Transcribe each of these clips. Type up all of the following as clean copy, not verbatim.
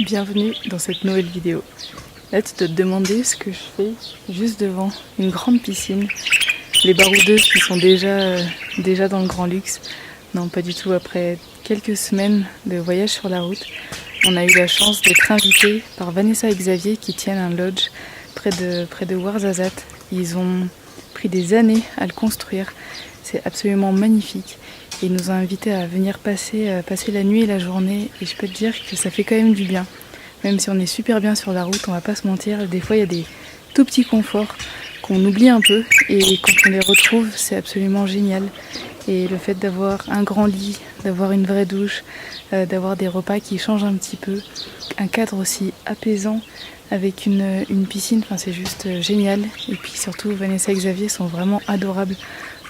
Bienvenue dans cette nouvelle vidéo. Là tu dois te demander ce que je fais juste devant une grande piscine. Les baroudeuses qui sont déjà dans le grand luxe. Non, pas du tout. Après quelques semaines de voyage sur la route, on a eu la chance d'être invités par Vanessa et Xavier qui tiennent un lodge près de Ouarzazate. Ils ont pris des années à le construire. C'est absolument magnifique. Et ils nous ont invités à venir passer la nuit et la journée. Et je peux te dire que ça fait quand même du bien. Même si on est super bien sur la route, on va pas se mentir. Des fois, il y a des tout petits conforts qu'on oublie un peu. Et quand on les retrouve, c'est absolument génial. Et le fait d'avoir un grand lit, d'avoir une vraie douche, d'avoir des repas qui changent un petit peu, un cadre aussi apaisant avec une piscine, enfin, c'est juste génial. Et puis surtout, Vanessa et Xavier sont vraiment adorables.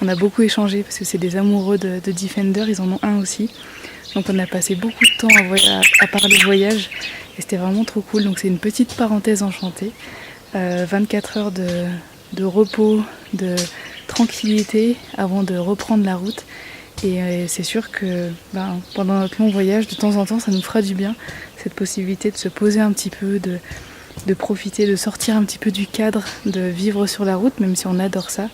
On a beaucoup échangé parce que c'est des amoureux de Defender, ils en ont un aussi. Donc on a passé beaucoup de temps à parler voyage et c'était vraiment trop cool. Donc c'est une petite parenthèse enchantée. 24 heures de repos, de tranquillité avant de reprendre la route. Et c'est sûr que pendant notre long voyage, de temps en temps, ça nous fera du bien. Cette possibilité de se poser un petit peu, de profiter, de sortir un petit peu du cadre, de vivre sur la route, même si on adore ça.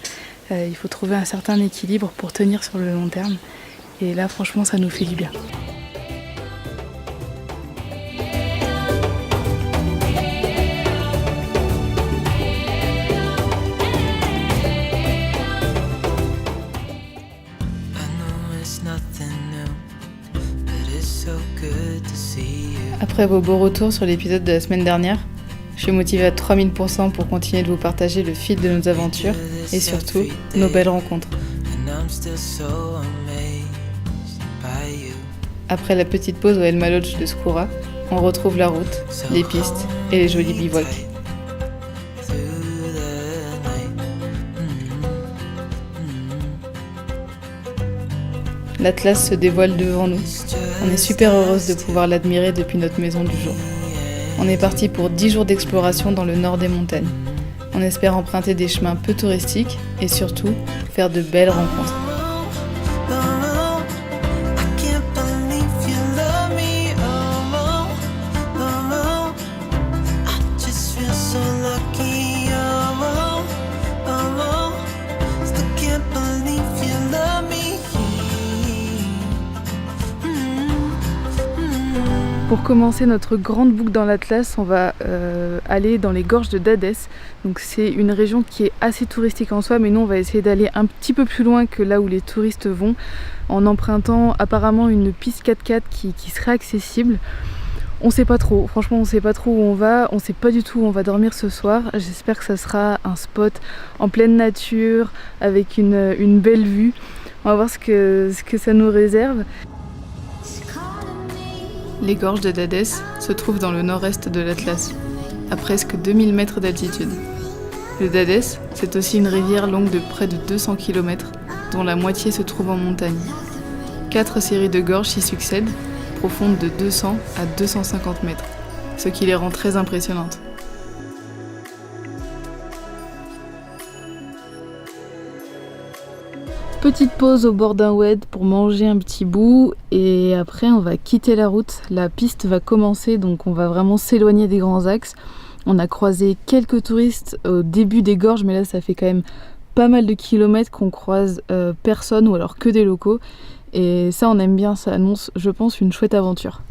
Il faut trouver un certain équilibre pour tenir sur le long terme. Et là, franchement, ça nous fait du bien. Après vos beaux retours sur l'épisode de la semaine dernière, je suis motivée à 3000% pour continuer de vous partager le fil de nos aventures et surtout nos belles rencontres. Après la petite pause au Elma Lodge de Skoura, on retrouve la route, les pistes et les jolis bivouacs. L'Atlas se dévoile devant nous. On est super heureuse de pouvoir l'admirer depuis notre maison du jour. On est parti pour 10 jours d'exploration dans le nord des montagnes. On espère emprunter des chemins peu touristiques et surtout faire de belles rencontres. Pour commencer notre grande boucle dans l'Atlas, on va aller dans les gorges de Dadès. Donc c'est une région qui est assez touristique en soi, mais nous on va essayer d'aller un petit peu plus loin que là où les touristes vont, en empruntant apparemment une piste 4x4 qui serait accessible. On sait pas trop, franchement on sait pas trop où on va, on sait pas du tout où on va dormir ce soir. J'espère que ça sera un spot en pleine nature, avec une belle vue. On va voir ce que ça nous réserve. Les gorges de Dadès se trouvent dans le nord-est de l'Atlas, à presque 2000 mètres d'altitude. Le Dadès, c'est aussi une rivière longue de près de 200 km, dont la moitié se trouve en montagne. 4 séries de gorges s'y succèdent, profondes de 200 à 250 mètres, ce qui les rend très impressionnantes. Petite pause au bord d'un oued pour manger un petit bout et après on va quitter la route. La piste va commencer, donc on va vraiment s'éloigner des grands axes. On a croisé quelques touristes au début des gorges, mais là ça fait quand même pas mal de kilomètres qu'on croise personne ou alors que des locaux. Et ça on aime bien, ça annonce je pense une chouette aventure.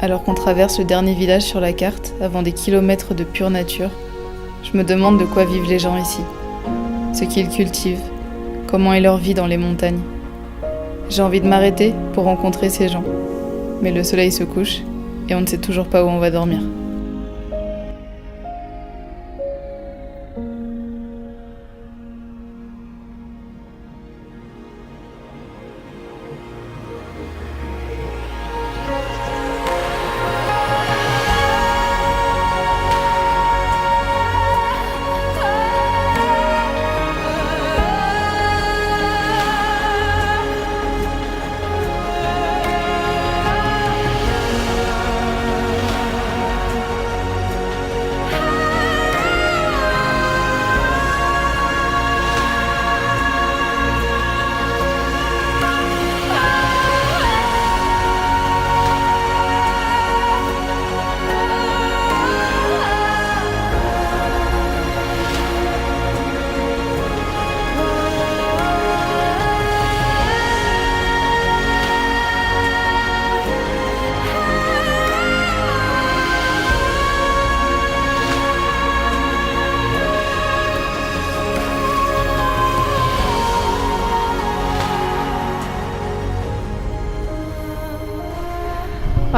Alors qu'on traverse le dernier village sur la carte, avant des kilomètres de pure nature, je me demande de quoi vivent les gens ici, ce qu'ils cultivent, comment est leur vie dans les montagnes. J'ai envie de m'arrêter pour rencontrer ces gens, mais le soleil se couche et on ne sait toujours pas où on va dormir.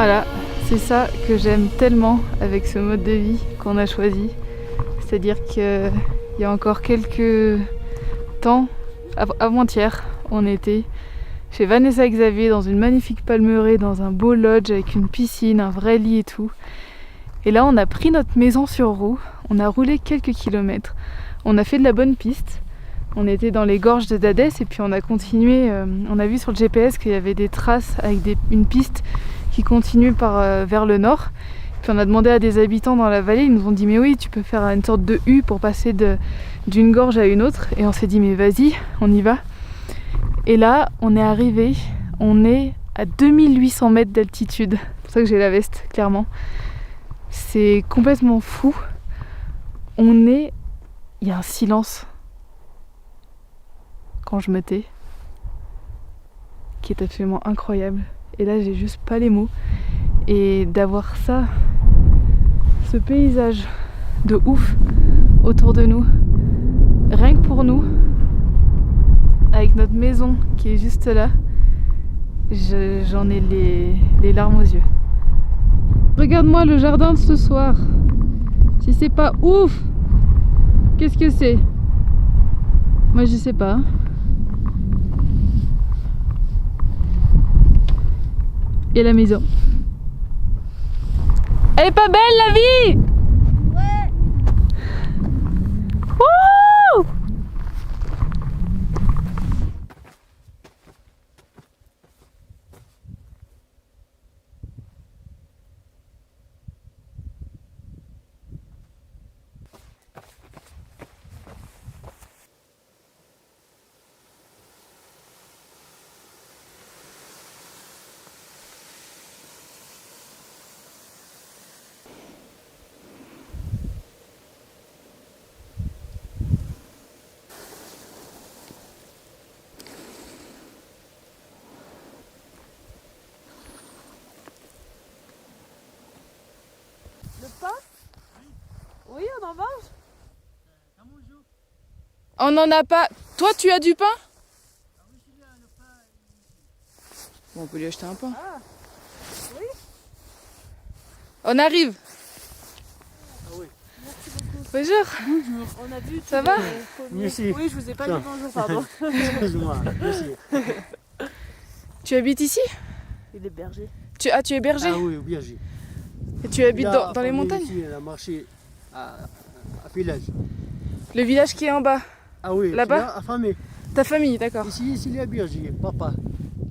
Voilà, c'est ça que j'aime tellement avec ce mode de vie qu'on a choisi. C'est-à-dire qu'il y a encore quelques temps, avant-hier, on était chez Vanessa et Xavier dans une magnifique palmeraie, dans un beau lodge avec une piscine, un vrai lit et tout. Et là on a pris notre maison sur roue, on a roulé quelques kilomètres, on a fait de la bonne piste. On était dans les gorges de Dadès et puis on a continué, on a vu sur le GPS qu'il y avait des traces avec une piste qui continue vers le nord. Puis on a demandé à des habitants dans la vallée, ils nous ont dit mais oui tu peux faire une sorte de U pour passer d'une gorge à une autre. Et on s'est dit mais vas-y, on y va. Et là on est arrivé, on est à 2800 mètres d'altitude. C'est pour ça que j'ai la veste, clairement. C'est complètement fou. Il y a un silence quand je me tais qui est absolument incroyable. Et là j'ai juste pas les mots. Et d'avoir ça, ce paysage de ouf autour de nous, rien que pour nous, avec notre maison qui est juste là, j'en ai les larmes aux yeux. Regarde-moi le jardin de ce soir. Si c'est pas ouf, qu'est-ce que c'est? Moi je sais pas. Et la maison. Elle est pas belle la vie? Ouais. Wouh! Le pain? Oui, on en mange. On n'en a pas. Toi tu as du pain? Bon, on peut lui acheter un pain. Ah, oui. On arrive. Ah oui. Merci beaucoup. Bonjour. Bonjour. On a vu. Ça va? Merci. Oui, je vous ai pas dit bonjour, pardon. Excuse-moi. Merci. Tu habites ici? Il est berger. Tu es berger? Ah oui, bien sûr. Et tu habites Là, dans les on est montagnes? Ici, on a marché à village. Le village qui est en bas. Ah oui, Là-bas? là, à famille. Ta famille, d'accord. Ici, il y a berger, papa.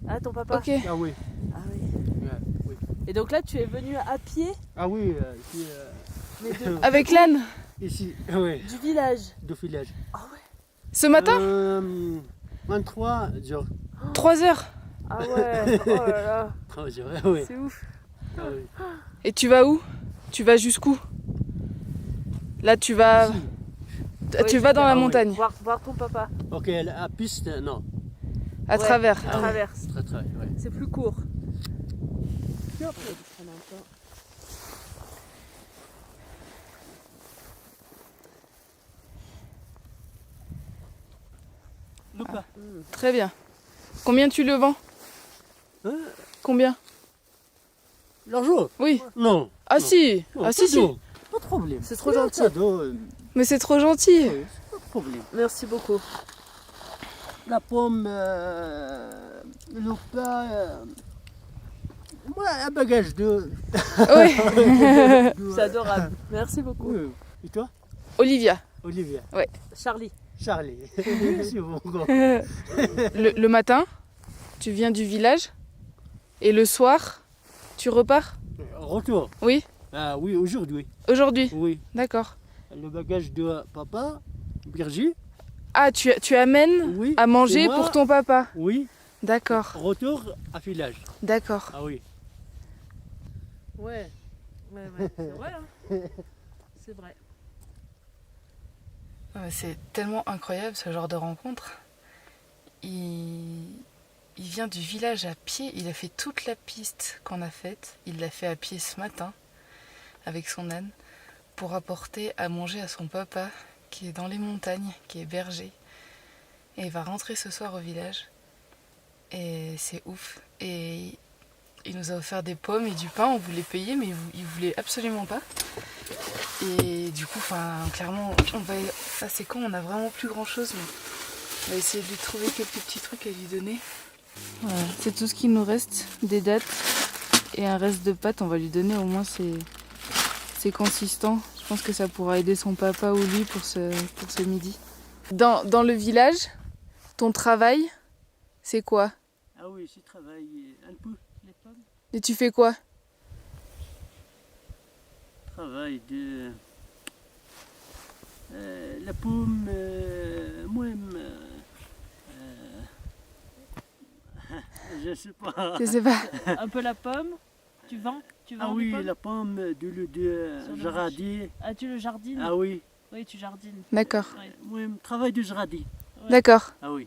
Ah, ton papa? Ok. Ah oui. Ah oui. Ouais, oui. Et donc là, tu es venu à pied Ah oui, ici, mais de, Avec l'âne? ici, oui, du village. de village. Ah ouais. Ce matin? 23 jours. 3 heures. Ah ouais. Oh là là. 3 jours, ah oui. C'est ouf. Ah oui. Et tu vas où? Tu vas jusqu'où? Là tu vas... Ici. Tu Oui, vas dans la Ah oui. montagne, Voir ton papa. Ok, la piste, non. à Ouais, travers. À travers. Très, très, oui. C'est plus court. Luca. Très bien. Combien tu le vends? Hein? Combien? L'argent? Oui. Non. Ah non. si. Non, Ah si si. cadeau. Pas de problème. C'est trop gentil. Cadeau, Mais c'est trop gentil. oui, c'est pas de problème. Merci beaucoup. La pomme, le pain, moi, un bagage de... Oui. C'est adorable. Merci beaucoup. Oui. Et toi? Olivia. Olivia. Charlie. Charlie. Merci beaucoup. Le matin, tu viens du village et le soir, tu repars? Retour. Oui. Ah oui, aujourd'hui. Aujourd'hui. Oui. D'accord. Le bagage de papa, Birgit. Ah, tu amènes Oui. à manger Et moi, pour ton papa. Oui. D'accord. Retour à village. D'accord. Ah oui. Ouais. Ouais. C'est vrai, hein. C'est vrai. C'est tellement incroyable ce genre de rencontre. Il vient du village à pied, il a fait toute la piste qu'on a faite, il l'a fait à pied ce matin avec son âne pour apporter à manger à son papa qui est dans les montagnes, qui est berger. Et il va rentrer ce soir au village et c'est ouf. Et Il nous a offert des pommes et du pain, on voulait payer mais il voulait absolument pas. Et du coup, clairement, là c'est quand on a vraiment plus grand chose, mais on va essayer de lui trouver quelques petits trucs à lui donner. Voilà, c'est tout ce qu'il nous reste, des dattes et un reste de pâtes, on va lui donner, au moins c'est consistant. Je pense que ça pourra aider son papa ou lui pour ce midi. Dans le village, ton travail, c'est quoi? Ah oui, je travaille un peu. Les pommes. Et tu fais quoi? Travail de la pomme, moi-même. Je sais pas. Je sais pas. Un peu la pomme. Tu vends Ah des oui, pommes la pomme de l'eau de Sur le jardin. Ah, tu le jardines? Ah oui, Oui, tu jardines. D'accord. Ouais. moi-même travail de jardin. Ouais. D'accord. Ah oui.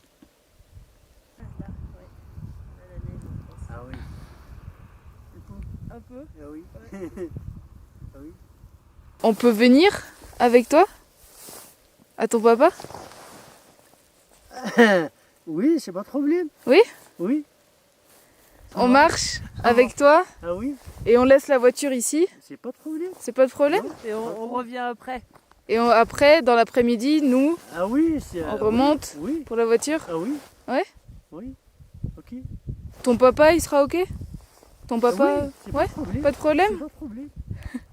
Ah oui. Un peu. Ah oui. Ah oui. On peut venir avec toi? À ton papa? Oui, c'est pas de problème. Oui? Oui. On marche avec toi Ah oui, et on laisse la voiture ici? c'est pas de problème. C'est pas de problème? Et on revient après. Et après, dans l'après-midi, nous, Ah oui, c'est. on remonte Oui. pour la voiture? Ah oui. Ouais? Oui. Ok. Ton papa, il sera ok? Ton papa? Oui, c'est Ouais? pas de problème. Pas de problème? C'est pas de problème.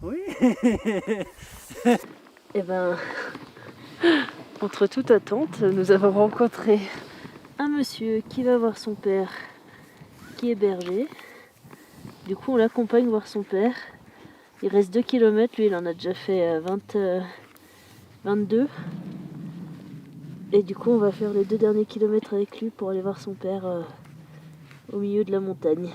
Oui. Eh ben, contre toute attente, nous avons rencontré un monsieur qui va voir son père, qui est berger. Du coup, on l'accompagne voir son père. Il reste 2 km, lui il en a déjà fait 22. Et du coup, on va faire les 2 derniers kilomètres avec lui pour aller voir son père au milieu de la montagne.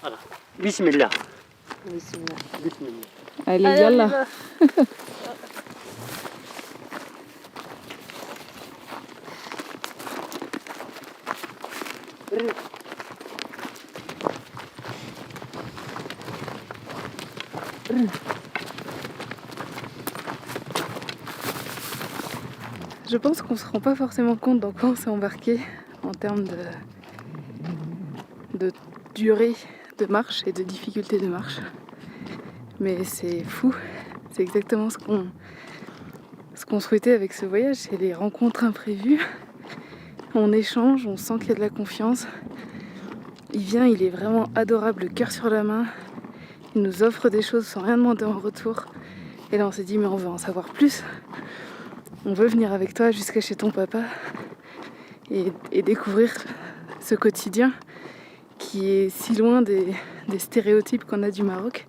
Voilà. Bismillah. Bismillah. Bismillah. Allez, Allez, on y yallah. va. Je pense qu'on se rend pas forcément compte dans quoi on s'est embarqué en termes de durée de marche et de difficulté de marche. Mais c'est fou, c'est exactement ce qu'on souhaitait avec ce voyage, c'est les rencontres imprévues. On échange, on sent qu'il y a de la confiance. Il vient, il est vraiment adorable, le cœur sur la main. Il nous offre des choses sans rien demander en retour. Et là on s'est dit mais on veut en savoir plus. On veut venir avec toi jusqu'à chez ton papa et découvrir ce quotidien qui est si loin des stéréotypes qu'on a du Maroc.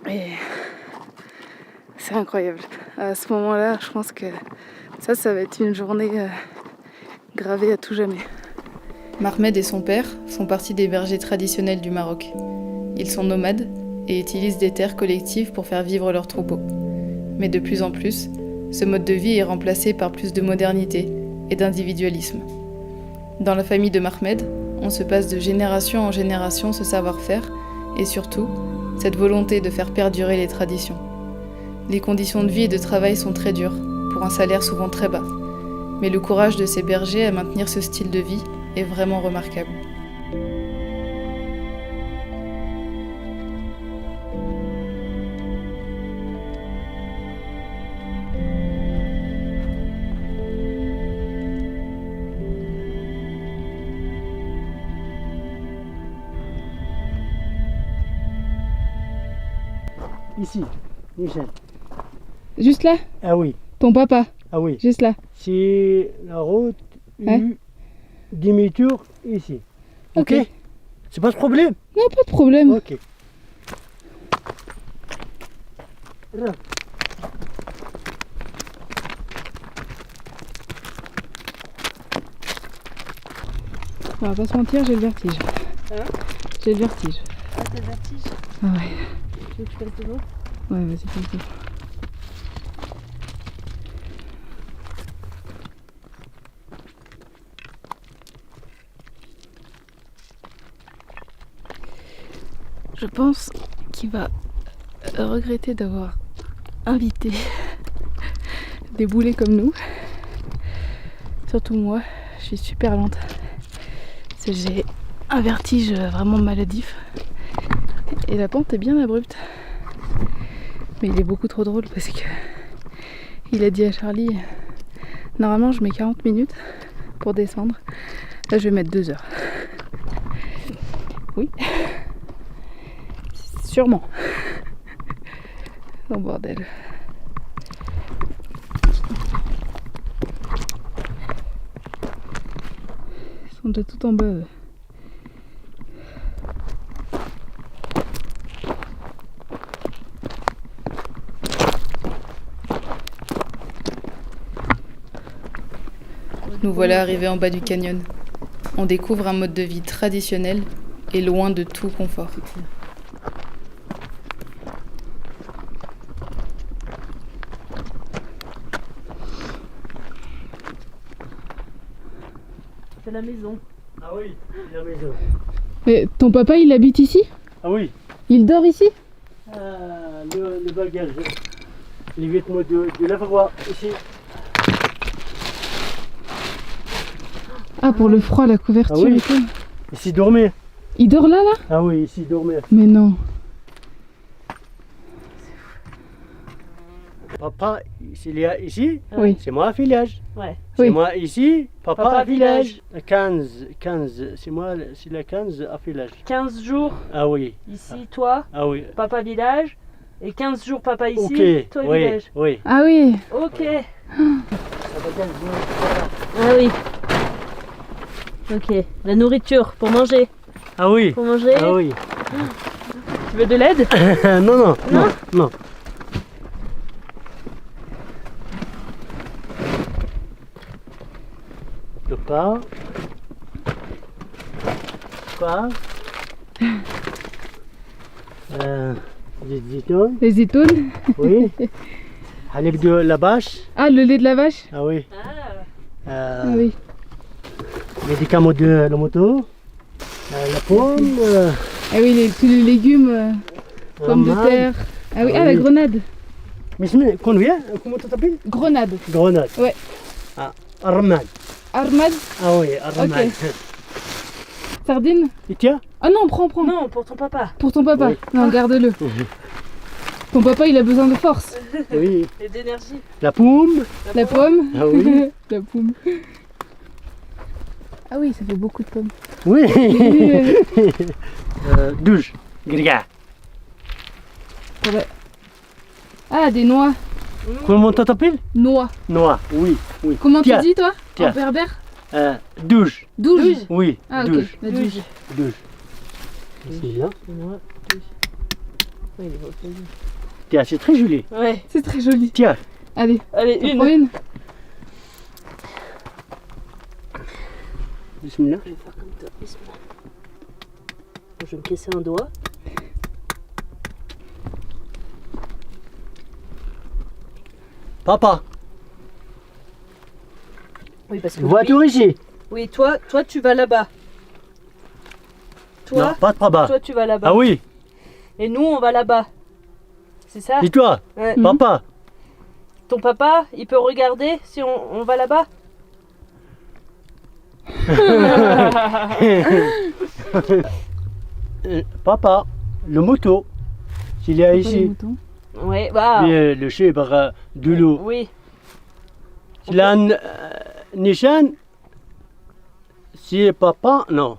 Et c'est incroyable. À ce moment-là, je pense que ça va être une journée gravée à tout jamais. Mahmed et son père font partie des bergers traditionnels du Maroc. Ils sont nomades et utilisent des terres collectives pour faire vivre leurs troupeaux. Mais de plus en plus, ce mode de vie est remplacé par plus de modernité et d'individualisme. Dans la famille de Mahmed, on se passe de génération en génération ce savoir-faire et surtout, cette volonté de faire perdurer les traditions. Les conditions de vie et de travail sont très dures, pour un salaire souvent très bas. Mais le courage de ces bergers à maintenir ce style de vie est vraiment remarquable. Ici, Michel. Juste là, Ah oui, ton papa, ah oui. juste là. C'est la route Ouais. demi-tour ici. Ok. C'est pas de problème. Non, pas de problème. Ok. Là. On va pas se mentir, j'ai le vertige. Hein? J'ai le vertige. Ah, t'as le vertige? Ah ouais. Tu veux que je fasse de l'eau? Ouais, vas-y, fais ça. Je pense qu'il va regretter d'avoir invité des boulets comme nous. Surtout moi, je suis super lente. Parce que j'ai un vertige vraiment maladif. Et la pente est bien abrupte. Mais il est beaucoup trop drôle parce que il a dit à Charlie, normalement je mets 40 minutes pour descendre. Là je vais mettre 2 heures. Oui. Sûrement. Oh bordel. Ils sont déjà tout en bas. Eux. Nous voilà arrivés en bas du canyon. On découvre un mode de vie traditionnel et loin de tout confort. C'est la maison. Ah oui, c'est la maison. Mais ton papa il habite ici? Ah oui, Il dort ici? le bagage, les vêtements de la froid ici. Ah, pour le froid, la couverture Ah oui. et tout. Ici dormir. Il dort là, là? Ah oui, ici dormir. Mais non. Papa, s'il y a ici, Oui. c'est moi village. Ouais. C'est Oui. moi ici, papa, Papa, village. 15, c'est moi, c'est la 15 à village. 15 jours Ah oui, ici, toi, ah oui. papa village. Et 15 jours papa ici, Ok, toi oui, village. oui. Ah oui. Ok. Ça fait 15 jours. Ah oui. Ok. La nourriture pour manger. Ah oui, Pour manger. ah oui. Tu veux de l'aide? non, non, non, non. Le pain. Pain. Des zitoun, Les zitoun. oui. Halib de la vache. Ah, le lait de la vache. Ah oui. Ah oui. Médicaments de la moto. La pomme. Ah oui, tous les légumes, pommes de ramagne. terre. Ah oui, Ah ah la oui. grenade. Mais combien? Comment tu t'appelles? Grenade. Grenade. Ouais. Ah, armad. Armade. Ah oui, armad. Ok. Sardine. Et tiens? Ah non, prends. Non, pour ton papa. Pour ton papa. Oui. Non, garde-le. Ton papa, il a besoin de force. Oui. Et d'énergie. La pomme. La pomme. Ah oui. La pomme. Ah oui, ça fait beaucoup de pommes. Oui. 12. Grega. Ah, des noix. Comment tu t'appelles? Noix. Noix. Oui, oui. Comment Tiens. tu dis, toi? Tiens. En berbère? 12. Douze. Oui. Ah, ok. 12. La douze. 12. C'est bien. Moi, oui, il est reposé. Tiens, c'est très joli. Ouais. C'est très joli. Tiens. Allez, Allez, on prend une. Bismillah. Je vais faire comme toi. Bismillah. Je vais me casser un doigt. Papa, Oui, parce que. voiture ici. Oui, toi, tu vas là-bas. Non, Toi, pas de papa. toi, tu vas là-bas. Ah oui. Et nous, on va là-bas. C'est ça? Et toi, Ouais. Mhm. papa? Ton papa, il peut regarder si on va là-bas? Papa, le moto, s'il y a Pas les ici. moutons. Ouais, bah. Le chebre de l'eau. Oui. S'il a un Nishan, si papa, non.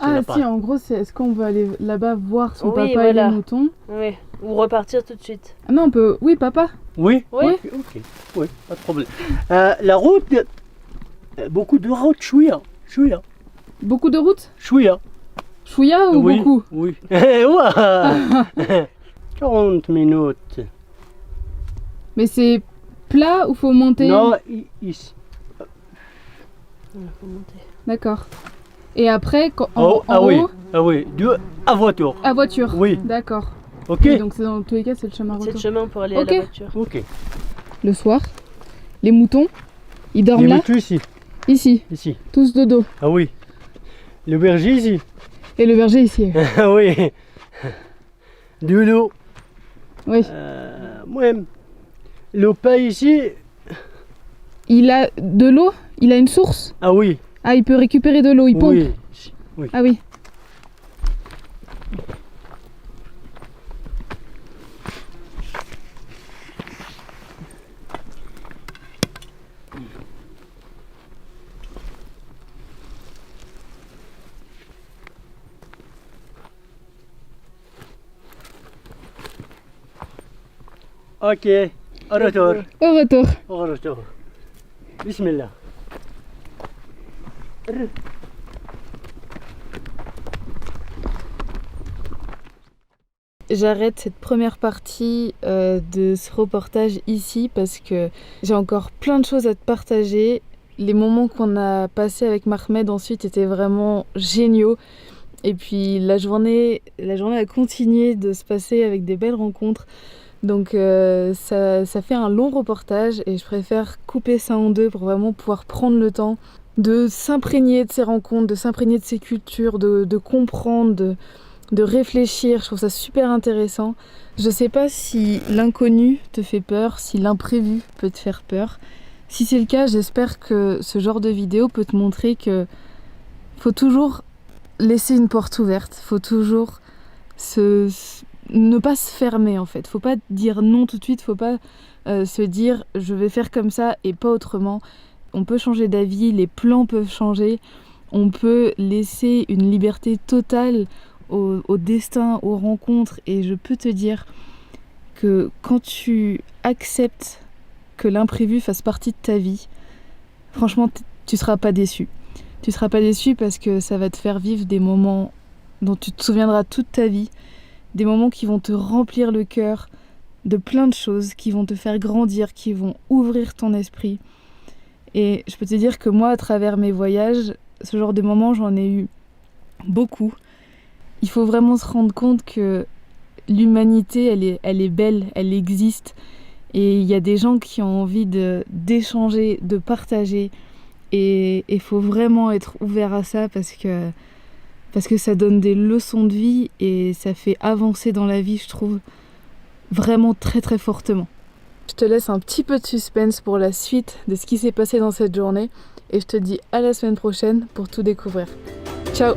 Ah n'a si, pas. en gros, est-ce qu'on veut aller là-bas voir son Oui, papa et voilà. les moutons? Oui. Ou repartir tout de suite. Ah non, on peut... Oui, papa. Oui, Oui. ok, oui, pas de problème. La route, beaucoup de routes, chouïa, Beaucoup de routes? chouïa. Chouïa ou Oui, beaucoup? oui. Ouah. 40 minutes. Mais c'est plat ou faut monter? Non, ici. Il faut monter. D'accord. Et après, en Oh, ah oui, haut, ah oui, à voiture. à voiture. Oui. D'accord. Ok. Oui, donc dans tous les cas, c'est le chemin C'est le retour. chemin pour aller Ok. à la voiture. Ok. Le soir, les moutons, ils dorment Les là, moutons ici, ici, ici. tous de dos. Ah oui. Le berger ici. Et le berger ici. Ah oui. De l'eau. Oui. Moi-même. Le pain ici. Il a de l'eau, il a une source. Ah oui. Ah, il peut récupérer de l'eau, il pompe. Oui. Oui. Ah oui. Ok. Au retour. Au retour. Au retour. Bismillah. J'arrête cette première partie de ce reportage ici parce que j'ai encore plein de choses à te partager. Les moments qu'on a passés avec Mahmed ensuite étaient vraiment géniaux. Et puis la journée a continué de se passer avec des belles rencontres. Donc ça fait un long reportage et je préfère couper ça en deux pour vraiment pouvoir prendre le temps de s'imprégner de ces rencontres, de s'imprégner de ces cultures, de comprendre, de réfléchir. Je trouve ça super intéressant. Je sais pas si l'inconnu te fait peur, si l'imprévu peut te faire peur. Si c'est le cas, j'espère que ce genre de vidéo peut te montrer que faut toujours laisser une porte ouverte, faut toujours ne pas se fermer en fait, faut pas dire non tout de suite, faut pas se dire je vais faire comme ça et pas autrement. On peut changer d'avis, les plans peuvent changer, on peut laisser une liberté totale au destin, aux rencontres, et je peux te dire que quand tu acceptes que l'imprévu fasse partie de ta vie, franchement tu seras pas déçu. Tu seras pas déçu parce que ça va te faire vivre des moments dont tu te souviendras toute ta vie, des moments qui vont te remplir le cœur de plein de choses, qui vont te faire grandir, qui vont ouvrir ton esprit. Et je peux te dire que moi, à travers mes voyages, ce genre de moments, j'en ai eu beaucoup. Il faut vraiment se rendre compte que l'humanité, elle est belle, elle existe. Et il y a des gens qui ont envie d'échanger, de partager. Et il faut vraiment être ouvert à ça parce que ça donne des leçons de vie et ça fait avancer dans la vie, je trouve, vraiment très très fortement. Je te laisse un petit peu de suspense pour la suite de ce qui s'est passé dans cette journée et je te dis à la semaine prochaine pour tout découvrir. Ciao!